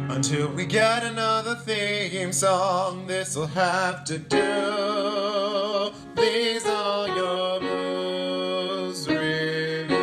Until we get another theme song, this'll have to do. These are your blues reviews.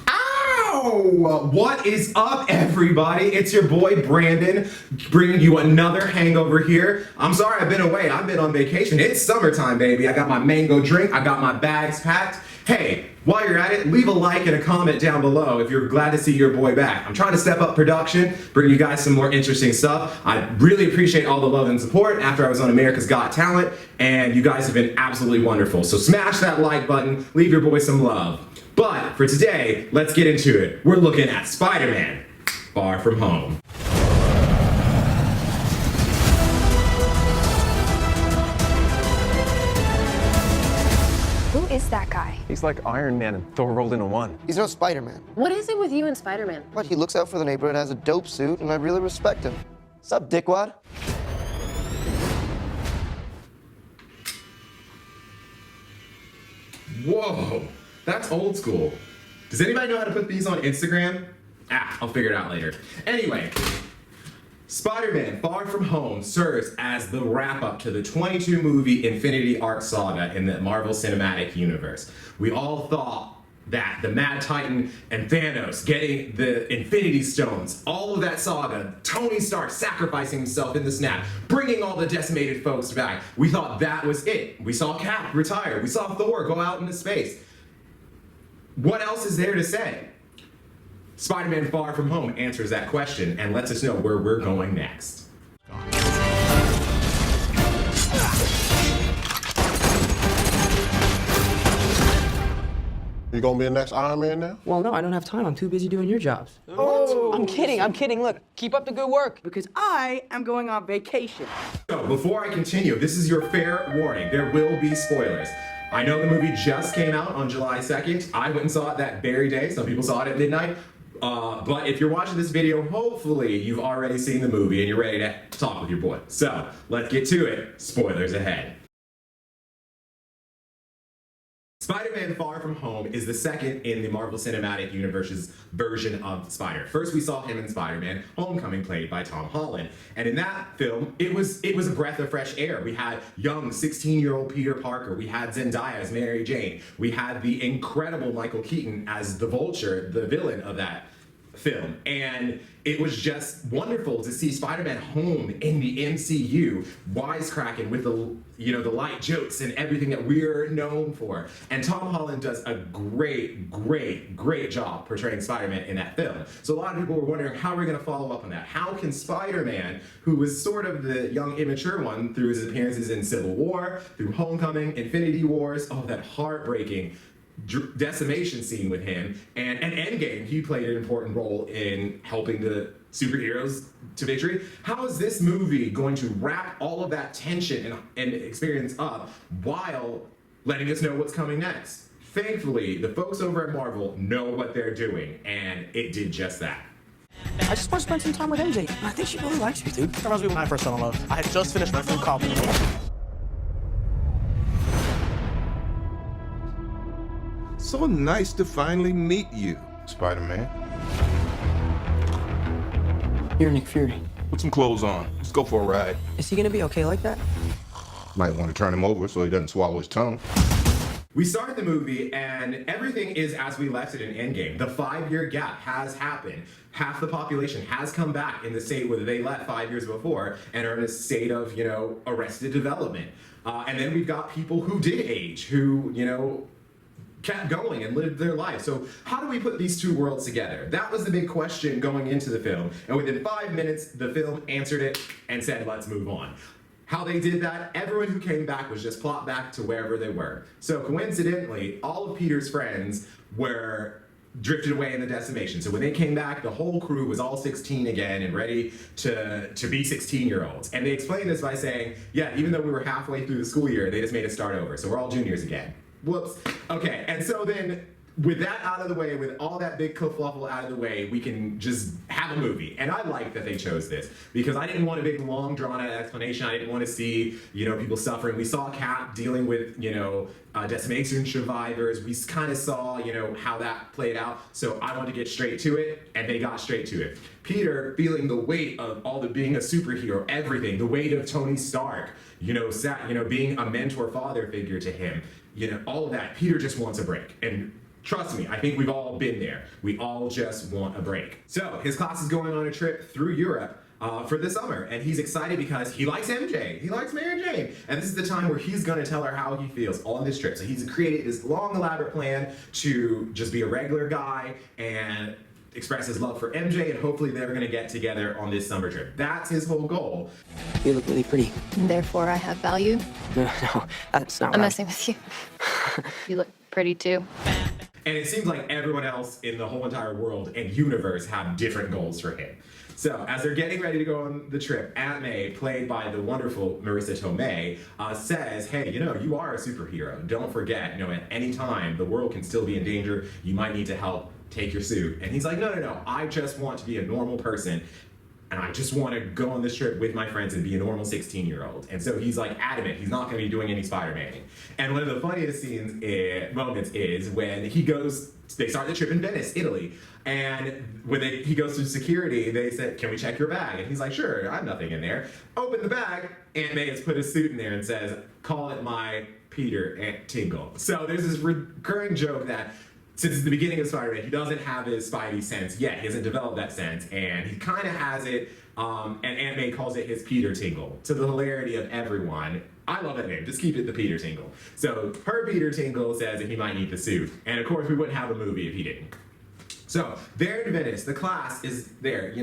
Ow! What is up, everybody? It's your boy Brandon, bringing you another Hangover here. I'm sorry I've been away. I've been on vacation. It's summertime, baby. I got my mango drink. I got my bags packed. Hey, while you're at it, leave a like and a comment down below if you're glad to see your boy back. I'm trying to step up production, bring you guys some more interesting stuff. I really appreciate all the love and support after I was on America's Got Talent, and you guys have been absolutely wonderful. So smash that like button, leave your boy some love. But for today, let's get into it. We're looking at Spider-Man: Far From Home. Who is that guy? He's like Iron Man and Thor rolled into one. He's no Spider-Man. What is it with you and Spider-Man? But he looks out for the neighborhood, has a dope suit, and I really respect him. Sup, dickwad? Whoa, that's old school. Does anybody know how to put these on Instagram? I'll figure it out later. Anyway, Spider-Man: Far From Home serves as the wrap-up to the 22-movie Infinity Saga in the Marvel Cinematic Universe. We all thought that the Mad Titan and Thanos getting the Infinity Stones, all of that saga, Tony Stark sacrificing himself in the snap, bringing all the decimated folks back. We thought that was it. We saw Cap retire. We saw Thor go out into space. What else is there to say? Spider-Man: Far From Home answers that question and lets us know where we're going next. You gonna be the next Iron Man now? Well, no, I don't have time. I'm too busy doing your jobs. Oh. I'm kidding. Look, keep up the good work because I am going on vacation. So, before I continue, this is your fair warning. There will be spoilers. I know the movie just came out on July 2nd. I went and saw it that very day. Some people saw it at midnight. But if you're watching this video, hopefully you've already seen the movie and you're ready to talk with your boy. So, let's get to it. Spoilers ahead. Spider-Man: Far From Home is the second in the Marvel Cinematic Universe's version of Spider. First, we saw him in Spider-Man: Homecoming, played by Tom Holland. And in that film, it was a breath of fresh air. We had young 16-year-old Peter Parker. We had Zendaya as Mary Jane. We had the incredible Michael Keaton as the Vulture, the villain of that film. And it was just wonderful to see Spider-Man home in the MCU, wisecracking with the light jokes and everything that we're known for. And Tom Holland does a great job portraying Spider-Man in that film. So a lot of people were wondering, how are we going to follow up on that? How can Spider-Man, who was sort of the young, immature one through his appearances in Civil War, through Homecoming, Infinity Wars, that heartbreaking decimation scene with him, and Endgame, he played an important role in helping the superheroes to victory. How is this movie going to wrap all of that tension and experience up while letting us know what's coming next? Thankfully, the folks over at Marvel know what they're doing, and it did just that. I just want to spend some time with MJ. I think she really likes me, dude. That reminds me when I first fell in love. I had just finished my film copy. So nice to finally meet you, Spider-Man. You're Nick Fury. Put some clothes on. Let's go for a ride. Is he gonna be okay like that? Might want to turn him over so he doesn't swallow his tongue. We start the movie and everything is as we left it in Endgame. The 5-year gap has happened. Half the population has come back in the state where they left 5 years before and are in a state of, arrested development. And then we've got people who did age, who, kept going and lived their life. So how do we put these two worlds together? That was the big question going into the film. And within 5 minutes, the film answered it and said, let's move on. How they did that, everyone who came back was just plopped back to wherever they were. So coincidentally, all of Peter's friends were drifted away in the decimation. So when they came back, the whole crew was all 16 again and ready to be 16-year-olds. And they explained this by saying, yeah, even though we were halfway through the school year, they just made us start over. So we're all juniors again. Whoops. Okay, and so then with that out of the way, with all that big kerfluffle out of the way, we can just have a movie. And I like that they chose this because I didn't want a big, long, drawn-out explanation. I didn't want to see, people suffering. We saw Cap dealing with, decimation survivors. We kind of saw, how that played out. So I wanted to get straight to it, and they got straight to it. Peter feeling the weight of all the being a superhero, everything, the weight of Tony Stark, being a mentor father figure to him, all of that. Peter just wants a break. And trust me, I think we've all been there. We all just want a break. So his class is going on a trip through Europe for the summer, and he's excited because he likes MJ. He likes Mary Jane. And this is the time where he's going to tell her how he feels on this trip. So he's created this long, elaborate plan to just be a regular guy and express his love for MJ, and hopefully they're going to get together on this summer trip. That's his whole goal. You look really pretty. Therefore, I have value. No, that's not I'm right. messing with you. You look pretty too. And it seems like everyone else in the whole entire world and universe have different goals for him. So as they're getting ready to go on the trip, Aunt May, played by the wonderful Marissa Tomei, says, hey, you are a superhero. Don't forget, at any time, the world can still be in danger. You might need to help. Take your suit. And he's like, no, I just want to be a normal person. And I just want to go on this trip with my friends and be a normal 16-year-old. And so he's like adamant he's not going to be doing any Spider-Man-ing. And one of the funniest moments is when they start the trip in Venice, Italy. And when he goes through security, they said, can we check your bag? And he's like, sure, I have nothing in there. Open the bag. Aunt May has put a suit in there and says, call it my Peter Aunt Tingle. So there's this recurring joke that since it's the beginning of Spider-Man, he doesn't have his Spidey sense yet. He hasn't developed that sense, and he kind of has it, and Aunt May calls it his Peter Tingle, to the hilarity of everyone. I love that name. Just keep it the Peter Tingle. So her Peter Tingle says that he might need the suit, and of course we wouldn't have a movie if he didn't. So they're in Venice. The class is there.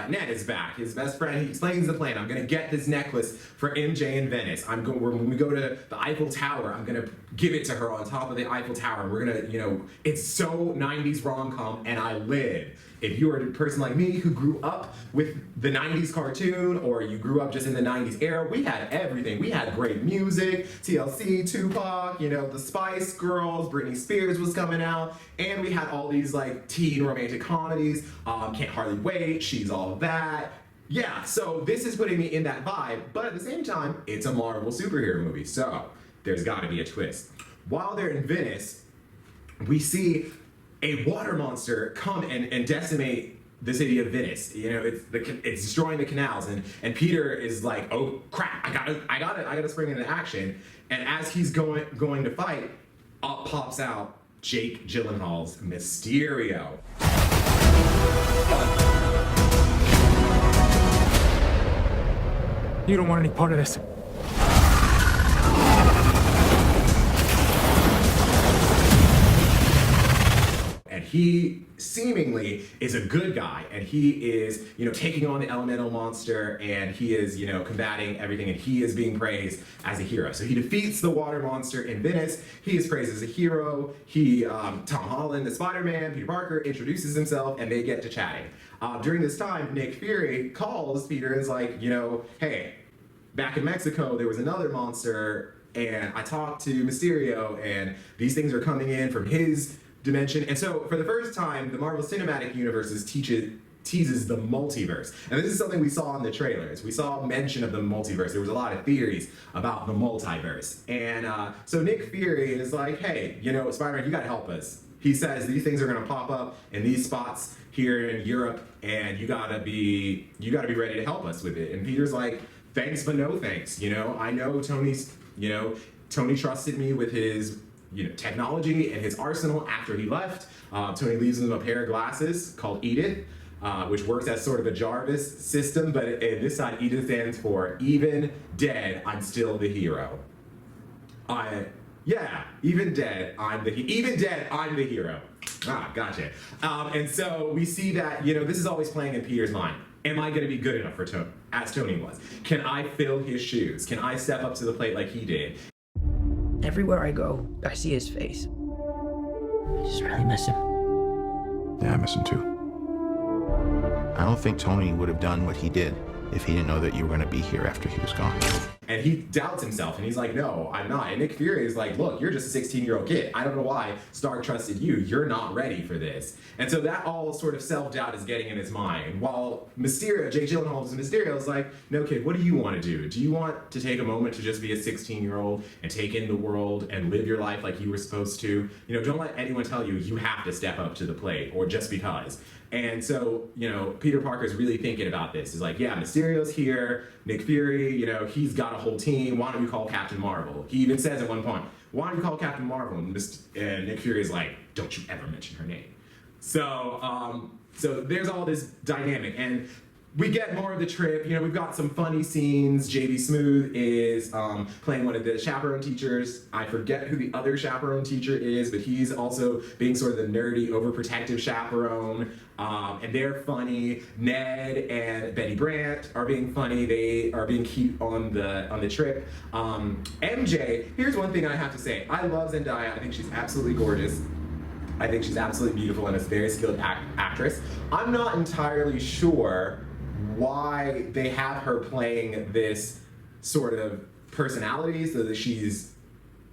Ned is back. His best friend. He explains the plan. I'm gonna get this necklace for MJ in Venice. When we go to the Eiffel Tower, I'm gonna give it to her on top of the Eiffel Tower. And we're gonna, it's so 90s rom-com, and I live. If you are a person like me who grew up with the 90s cartoon, or you grew up just in the 90s era, we had everything. We had great music, TLC, Tupac, the Spice Girls, Britney Spears was coming out, and we had all these teen romantic comedies, Can't Hardly Wait, She's All That. Yeah, so this is putting me in that vibe, but at the same time, it's a Marvel superhero movie, so there's gotta be a twist. While they're in Venice, we see a water monster come and decimate the city of Venice. It's destroying the canals, and Peter is like, oh crap, I gotta spring into action. And as he's going to fight, up pops out Jake Gyllenhaal's Mysterio. You don't want any part of this. He seemingly is a good guy, and he is, taking on the elemental monster, and he is, combating everything, and he is being praised as a hero. So he defeats the water monster in Venice. He is praised as a hero. Tom Holland, the Spider-Man, Peter Parker, introduces himself, and they get to chatting. During this time, Nick Fury calls Peter and is like, hey, back in Mexico, there was another monster, and I talked to Mysterio, and these things are coming in from his dimension. And so for the first time, the Marvel Cinematic Universe teases the multiverse. And this is something we saw in the trailers. We saw mention of the multiverse. There was a lot of theories about the multiverse. And so Nick Fury is like, hey, Spider-Man, you gotta help us. He says these things are gonna pop up in these spots here in Europe, and you gotta be ready to help us with it. And Peter's like, thanks, but no thanks. I know Tony trusted me with his technology and his arsenal after he left. Tony leaves him a pair of glasses called Edith, which works as sort of a Jarvis system, but in this side, Edith stands for even dead, I'm still the hero. Even dead, I'm the hero. Ah, gotcha. And so we see that, this is always playing in Peter's mind. Am I gonna be good enough for Tony, as Tony was? Can I fill his shoes? Can I step up to the plate like he did? Everywhere I go, I see his face. I just really miss him. Yeah, I miss him too. I don't think Tony would have done what he did if he didn't know that you were going to be here after he was gone. And he doubts himself, and he's like, no, I'm not. And Nick Fury is like, look, you're just a 16-year-old kid. I don't know why Stark trusted you. You're not ready for this. And so that all sort of self-doubt is getting in his mind. While Mysterio, Jake Gyllenhaal's Mysterio is like, no, kid, what do you want to do? Do you want to take a moment to just be a 16-year-old and take in the world and live your life like you were supposed to? You know, don't let anyone tell you you have to step up to the plate or just because. And so, you know, Peter Parker's really thinking about this. He's like, yeah, Mysterio's here, Nick Fury, you know, he's got a whole team. Why don't you call Captain Marvel? He even says at one point, why don't you call Captain Marvel? And Nick Fury is like, don't you ever mention her name. So, so there's all this dynamic, and we get more of the trip. You know, we've got some funny scenes. JB Smoove is playing one of the chaperone teachers. I forget who the other chaperone teacher is, but he's also being sort of the nerdy, overprotective chaperone. And they're funny. Ned and Betty Brant are being funny. They are being cute on the trip. MJ, here's one thing I have to say. I love Zendaya. I think she's absolutely gorgeous. I think she's absolutely beautiful and is a very skilled actress. I'm not entirely sure why they have her playing this sort of personality, so that she's,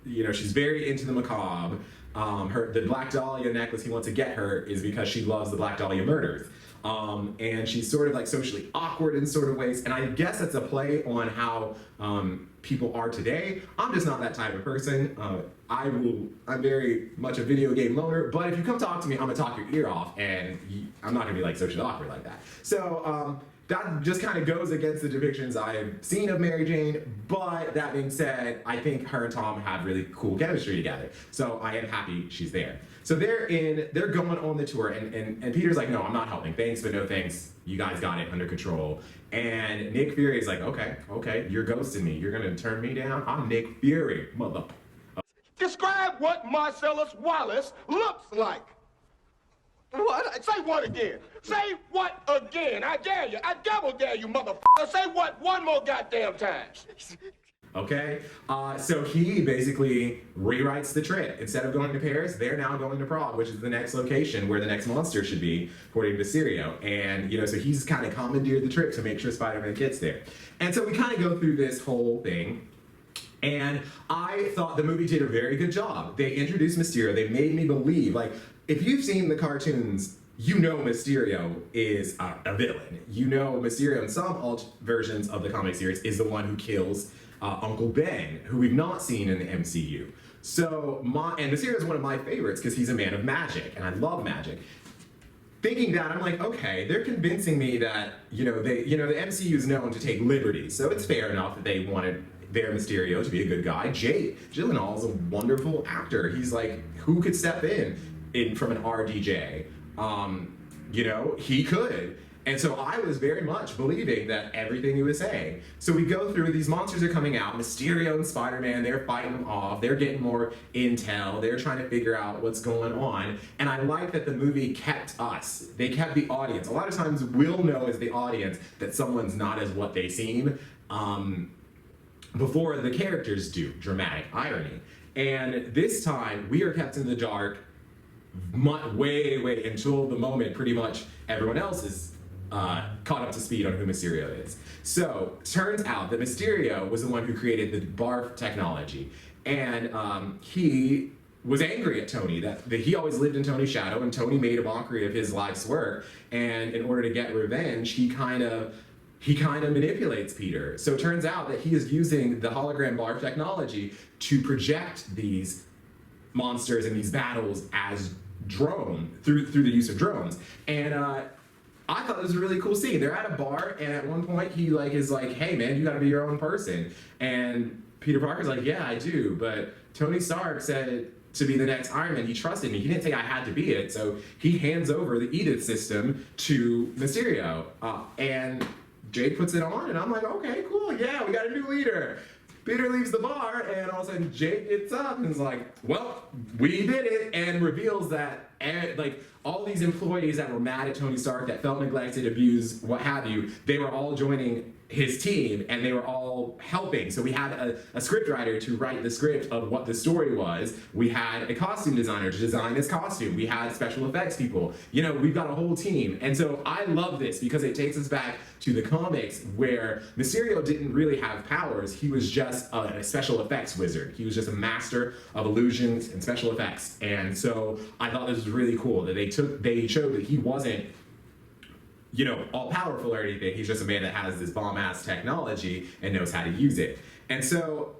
you know, she's very into the macabre. The Black Dahlia necklace he wants to get her is because she loves the Black Dahlia murders. And she's sort of like socially awkward in sort of ways, and I guess that's a play on how people are today. I'm just not that type of person. I'm very much a video game loner, but if you come talk to me, I'm gonna talk your ear off, and I'm not gonna be like socially awkward like that. So that just kind of goes against the depictions I've seen of Mary Jane, but that being said, I think her and Tom have really cool chemistry together. So I am happy she's there. So they're going on the tour, and Peter's like, no, I'm not helping. Thanks, but no thanks. You guys got it under control. And Nick Fury is like, okay, you're ghosting me. You're gonna turn me down? I'm Nick Fury, mother. Describe what Marcellus Wallace looks like. What? Say what again? Say what again? I dare you. I double dare you, motherfucker. Say what one more goddamn time. Okay, so he basically rewrites the trip. Instead of going to Paris, they're now going to Prague, which is the next location where the next monster should be, according to Mysterio. And, you know, so he's kind of commandeered the trip to make sure Spider-Man gets there. And so we kind of go through this whole thing. And I thought the movie did a very good job. They introduced Mysterio. They made me believe, like, if you've seen the cartoons, you know Mysterio is a villain. You know Mysterio in some versions of the comic series is the one who kills Uncle Ben, who we've not seen in the MCU. So, and Mysterio is one of my favorites because he's a man of magic, and I love magic. Thinking that, I'm like, okay, they're convincing me that, the MCU is known to take liberties, so it's fair enough that they wanted their Mysterio to be a good guy. Jake Gyllenhaal is a wonderful actor. He's like, who could step in from an RDJ? He could. And so I was very much believing that everything he was saying. So we go through, these monsters are coming out, Mysterio and Spider-Man, they're fighting them off, they're getting more intel, they're trying to figure out what's going on. And I like that the movie kept us, they kept the audience. A lot of times we'll know as the audience that someone's not as what they seem before the characters do, dramatic irony. And this time we are kept in the dark way until the moment pretty much everyone else is caught up to speed on who Mysterio is. So, turns out that Mysterio was the one who created the barf technology. And he was angry at Tony, that he always lived in Tony's shadow, and Tony made a mockery of his life's work. And in order to get revenge, he kind of manipulates Peter. So it turns out that he is using the hologram barf technology to project these monsters and these battles as drone, through the use of drones. And I thought this was a really cool scene. They're at a bar, and at one point he is like, hey man, you gotta be your own person. And Peter Parker's like, yeah, I do, but Tony Stark said to be the next Iron Man, he trusted me. He didn't say I had to be it, so he hands over the Edith system to Mysterio. And Jake puts it on, and I'm like, okay, cool, yeah, we got a new leader. Peter leaves the bar, and all of a sudden Jake gets up and is like, well, we did it, and reveals that and like all these employees that were mad at Tony Stark, that felt neglected, abused, what have you, they were all joining his team and they were all helping. So we had a script writer to write the script of what the story was. We had a costume designer to design his costume. We had special effects people. You know, we've got a whole team. And so I love this because it takes us back to the comics where Mysterio didn't really have powers. He was just a special effects wizard. He was just a master of illusions and special effects. And so I thought this was really cool that they showed that he wasn't, you know, all powerful or anything. He's just a man that has this bomb ass technology and knows how to use it. And so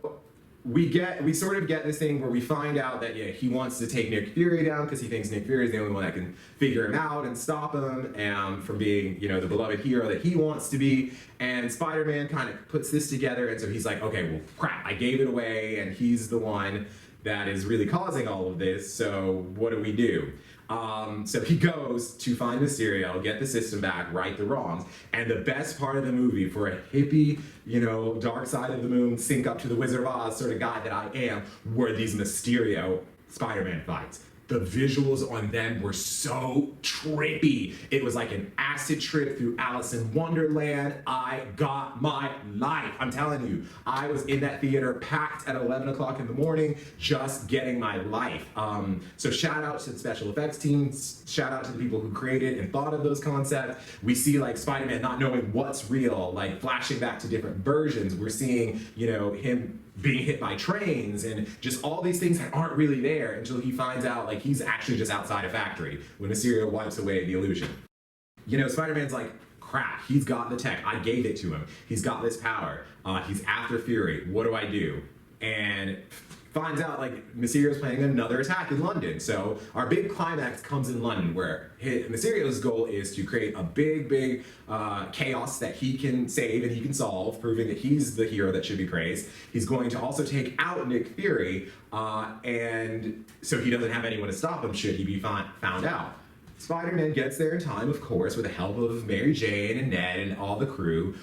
we sort of get this thing where we find out that he wants to take Nick Fury down because he thinks Nick Fury is the only one that can figure him out and stop him from being, you know, the beloved hero that he wants to be. And Spider-Man kind of puts this together, and so he's like, okay, well, crap, I gave it away, and he's the one that is really causing all of this, so what do we do? So he goes to find Mysterio, get the system back, right the wrongs. And the best part of the movie for a hippie, you know, dark side of the moon, sync up to the Wizard of Oz sort of guy that I am, were these Mysterio Spider-Man fights. The visuals on them were so trippy. It was like an acid trip through Alice in Wonderland. I got my life. I'm telling you, I was in that theater packed at 11 o'clock in the morning, just getting my life. So shout out to the special effects teams. Shout out to the people who created and thought of those concepts. We see like Spider-Man not knowing what's real, like flashing back to different versions. We're seeing, you know, him being hit by trains and just all these things that aren't really there until he finds out like he's actually just outside a factory when Mysterio wipes away the illusion. You know, Spider-Man's like, crap, he's got the tech. I gave it to him. He's got this power. He's after Fury. What do I do? And finds out like Mysterio's planning another attack in London. So our big climax comes in London where Mysterio's goal is to create a big chaos that he can save and he can solve, proving that he's the hero that should be praised. He's going to also take out Nick Fury, and so he doesn't have anyone to stop him should he be found out. Spider-Man gets there in time, of course, with the help of Mary Jane and Ned and all the crew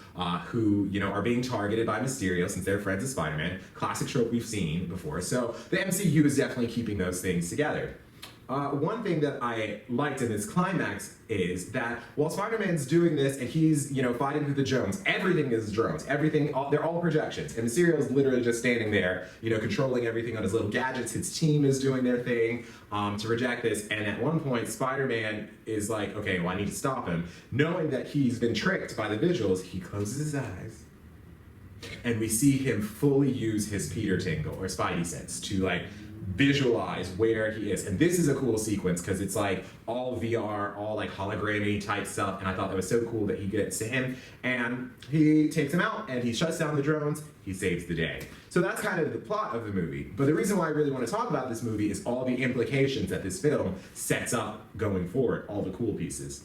who, you know, are being targeted by Mysterio since they're friends of Spider-Man. Classic trope we've seen before. So the MCU is definitely keeping those things together. One thing that I liked in this climax is that while Spider-Man's doing this and he's, you know, fighting through the drones, everything is drones. They're all projections. And Mysterio's literally just standing there, you know, controlling everything on his little gadgets. His team is doing their thing to reject this. And at one point, Spider-Man is like, okay, well, I need to stop him. Knowing that he's been tricked by the visuals, he closes his eyes. And we see him fully use his Peter Tingle or Spidey sense to like visualize where he is. And this is a cool sequence because it's like all VR, all like hologrammy type stuff. And I thought that was so cool that he gets to him and he takes him out and he shuts down the drones. He saves the day. So that's kind of the plot of the movie. But the reason why I really want to talk about this movie is all the implications that this film sets up going forward, all the cool pieces.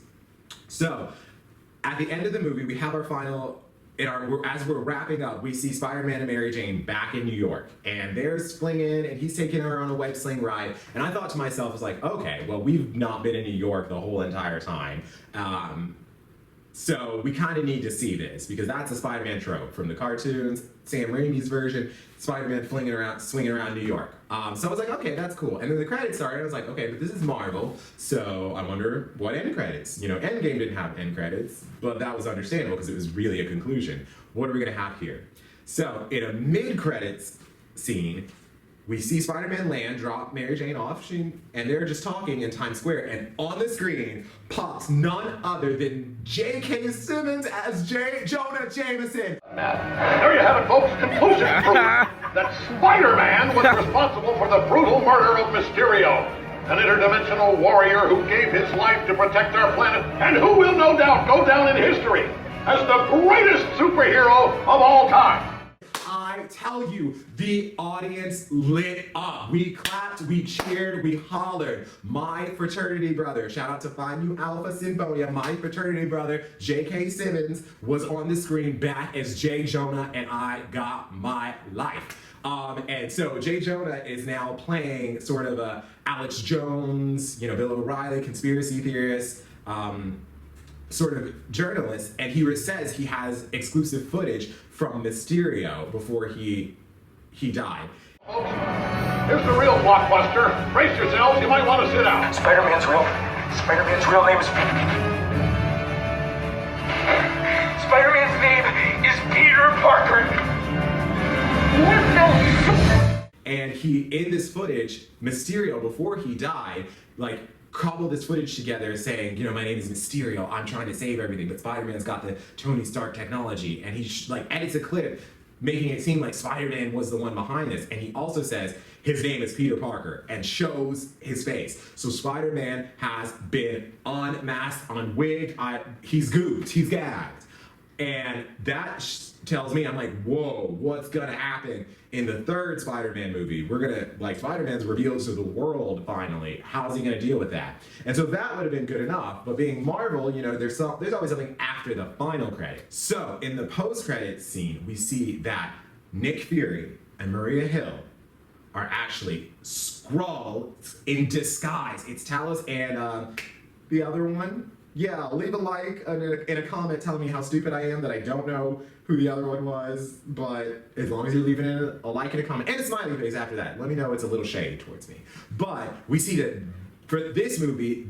So at the end of the movie, we have our final as we're wrapping up, we see Spider-Man and Mary Jane back in New York, and they're slinging, and he's taking her on a web sling ride. And I thought to myself, I was like, okay, well, we've not been in New York the whole entire time. So we kind of need to see this because that's a Spider-Man trope from the cartoons, Sam Raimi's version, Spider-Man swinging around New York. So I was like, okay, that's cool. And then the credits started. I was like, okay, but this is Marvel, so I wonder what end credits. You know, Endgame didn't have end credits, but that was understandable because it was really a conclusion. What are we gonna have here? So in a mid-credits scene, we see Spider-Man land, drop Mary Jane off, and they're just talking in Times Square, and on the screen pops none other than J.K. Simmons as J. Jonah Jameson. There you have it, folks. Conclusive proof that Spider-Man was responsible for the brutal murder of Mysterio, an interdimensional warrior who gave his life to protect our planet, and who will no doubt go down in history as the greatest superhero of all time. I tell you, the audience lit up. We clapped, we cheered, we hollered. My fraternity brother, shout out to Phi Nu Alpha Symphonia, my fraternity brother, J.K. Simmons, was on the screen back as J. Jonah, and I got my life. And so J. Jonah is now playing sort of a Alex Jones, you know, Bill O'Reilly, conspiracy theorist, sort of journalist, and he says he has exclusive footage from Mysterio before he died. Here's the real blockbuster. Brace yourselves, you might want to sit down. Spider-Man's real name is Spider-Man's name is Peter Parker. And in this footage, Mysterio, before he died, like, cobbled this footage together saying, you know, my name is Mysterio, I'm trying to save everything, but Spider-Man's got the Tony Stark technology, and he edits a clip making it seem like Spider-Man was the one behind this, and he also says his name is Peter Parker and shows his face. So Spider-Man has been unmasked, unwigged, he's gooped, he's gagged. And that tells me, I'm like, whoa, what's gonna happen in the third Spider-Man movie? We're gonna, like, Spider-Man's revealed to the world finally. How's he gonna deal with that? And so that would have been good enough, but being Marvel, you know, there's always something after the final credit. So in the post-credit scene, we see that Nick Fury and Maria Hill are actually Skrulls in disguise. It's Talos and the other one. Yeah, leave a like and a comment telling me how stupid I am that I don't know who the other one was, but as long as you're leaving in a like and a comment and a smiley face after that, let me know it's a little shade towards me. But we see that for this movie,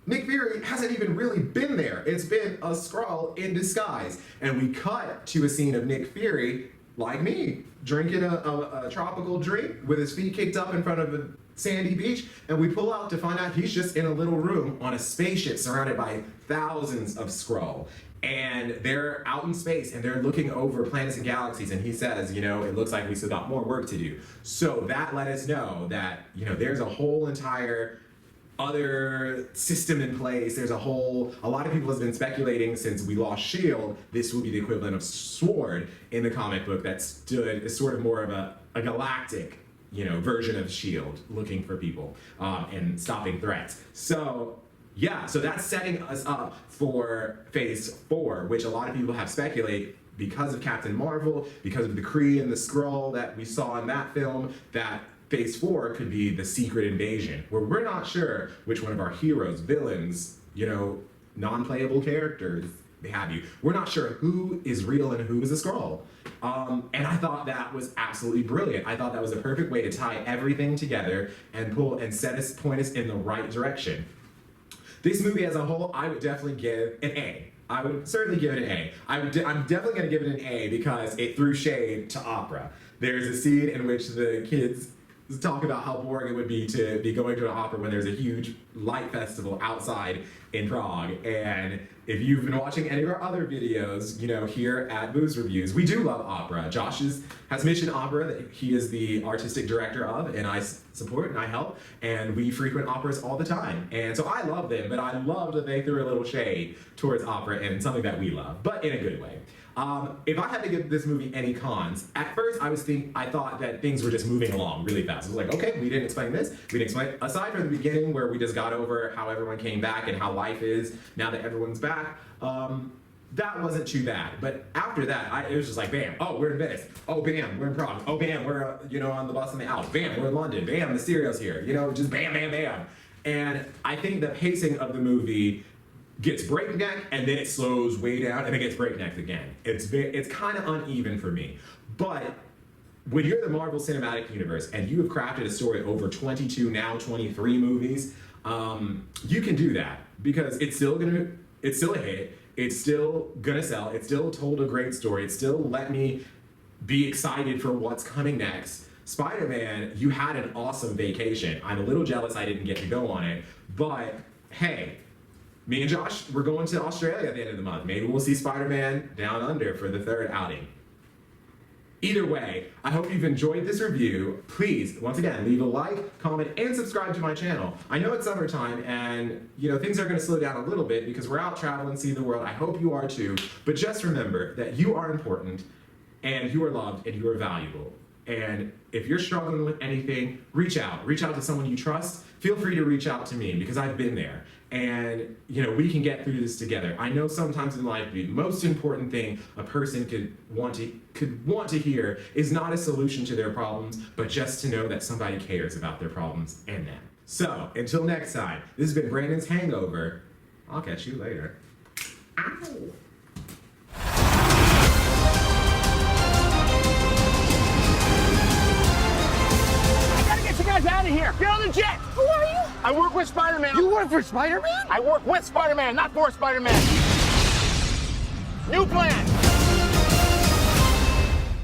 Nick Fury hasn't even really been there. It's been a Skrull in disguise. And we cut to a scene of Nick Fury, like me, drinking a tropical drink with his feet kicked up in front of a sandy beach, and we pull out to find out he's just in a little room on a spaceship surrounded by thousands of Skrull. And they're out in space and they're looking over planets and galaxies, and he says, you know, it looks like we still got more work to do. So that let us know that, you know, there's a whole entire other system in place. There's a lot of people have been speculating since we lost S.H.I.E.L.D., this will be the equivalent of SWORD in the comic book that stood as sort of more of a galactic, you know, version of S.H.I.E.L.D. looking for people and stopping threats. So yeah, so that's setting us up for Phase 4, which a lot of people have speculated because of Captain Marvel, because of the Kree and the Skrull that we saw in that film, that Phase 4 could be the secret invasion, where we're not sure which one of our heroes, villains, you know, non-playable characters, they have you. We're not sure who is real and who is a Skrull. And I thought that was absolutely brilliant. I thought that was a perfect way to tie everything together and point us in the right direction. This movie as a whole, I would definitely give an A. I would certainly give it an A. I'm definitely going to give it an A because it threw shade to opera. There's a scene in which the kids talk about how boring it would be to be going to an opera when there's a huge light festival outside in Prague. And if you've been watching any of our other videos, you know, here at Booze Reviews, we do love opera. Josh has Mission Opera that he is the artistic director of, and I support and I help, and we frequent operas all the time. And so I love them, but I love that they threw a little shade towards opera and something that we love, but in a good way. If I had to give this movie any cons, at first I thought that things were just moving along really fast. I was like, okay, we didn't explain this, we didn't explain it. Aside from the beginning where we just got over how everyone came back and how life is now that everyone's back, that wasn't too bad. But after that, it was just like, bam, oh, we're in Venice. Oh, bam, we're in Prague. Oh, bam, we're, you know, on the bus in the Alps. Bam, we're in London. Bam, Mysterio's here. You know, just bam, bam, bam. And I think the pacing of the movie gets breakneck and then it slows way down and it gets breakneck again. It's kind of uneven for me. But when you're the Marvel Cinematic Universe and you have crafted a story over 22, now 23 movies, you can do that because it's still a hit. It's still gonna sell. It still told a great story. It still let me be excited for what's coming next. Spider-Man, you had an awesome vacation. I'm a little jealous I didn't get to go on it, but hey, me and Josh, we're going to Australia at the end of the month. Maybe we'll see Spider-Man Down Under for the third outing. Either way, I hope you've enjoyed this review. Please, once again, leave a like, comment, and subscribe to my channel. I know it's summertime and, you know, things are going to slow down a little bit because we're out traveling, seeing the world. I hope you are too. But just remember that you are important and you are loved and you are valuable. And if you're struggling with anything, reach out. Reach out to someone you trust. Feel free to reach out to me because I've been there. And, you know, we can get through this together. I know sometimes in life, the most important thing a person could want to hear is not a solution to their problems, but just to know that somebody cares about their problems and them. So, until next time, this has been Brandon's Hangover. I'll catch you later. Ow! of here. Get on the jet. Who are you? I work with Spider-Man. You work for Spider-Man? I work with Spider-Man, not for Spider-Man. New plan.